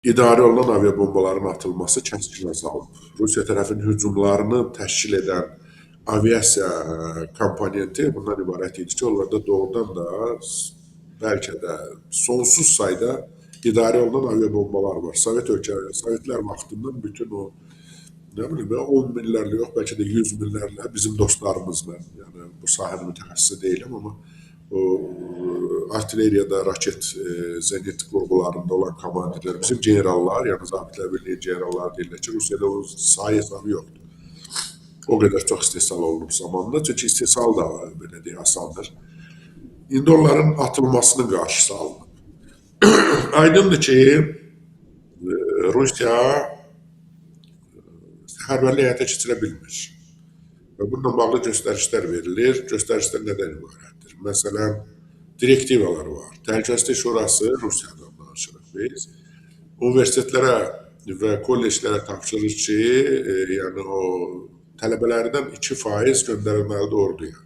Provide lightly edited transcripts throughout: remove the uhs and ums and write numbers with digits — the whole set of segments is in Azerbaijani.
İdarə olunan aviabombaların atılması kəskin azalıb. Rusiya tərəfinin hücumlarını təşkil edən aviasiya komponenti bundan ibarət idi ki, onlarda doğrudan da bəlkə də sonsuz sayda idarə olunan aviabombalar var. Sovetlər vaxtından bütün o nə bilim, 10 minlərlə yox, bəlkə də 100 minlərlə bizim dostlarımız, mən yəni bu sahənin mütəxəssisi deyiləm, amma o artilleriyada, raket, zenit qurğularında olan komandirlər, bizim generallar, yəni Zabitlər Birliyi generalları deyirlər ki, Rusiyada o sayı hesabı yoxdur. O qədər çox istehsal olunub zamanında, çünki istehsal da belə deyək asandır. İndi onların atılmasının qarşısı alınıb. Aydındır ki, Rusiya səfərbərlik həyata keçirə bilmir. Və bununla bağlı göstərişlər verilir. Göstərişlər nədən ibarətdir? Məsələn, direktivalar var. Təhlükəsizlik Şurası Rusiyadan danışırıq biz. Universitetlərə və kolleclərə tapşırır ki, yəni o tələbələrdən 2% göndərilməlidir orduya.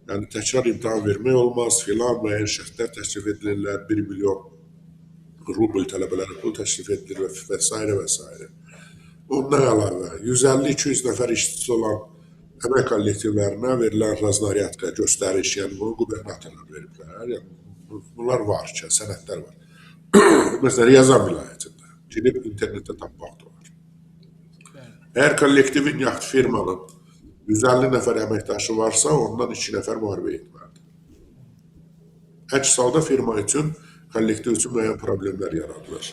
Yəni təkrar imtahan vermək olmaz, filan müəyyən şərtlər təklif edilirlər, 1 milyon rubl tələbələrə pul təklif edilir və s. və s. Ondan əlavə 150-200 nəfər işçisi olan əmək kollektivlərinə verilən raznaryadka, göstəriş, yəni bunu qubernatorlar veriblər. Yəni, bunlar var ki, sənədlər var. Məsələn, Riyazan vilayətində. Gedib internetdə tapmaq da var. Əgər kollektivin yaxud firmanın 150 nəfər əməkdaşı varsa, ondan 2 nəfər müharibə etməlidir. Əks halda firma üçün, kollektiv üçün müəyyən problemlər yaradılır.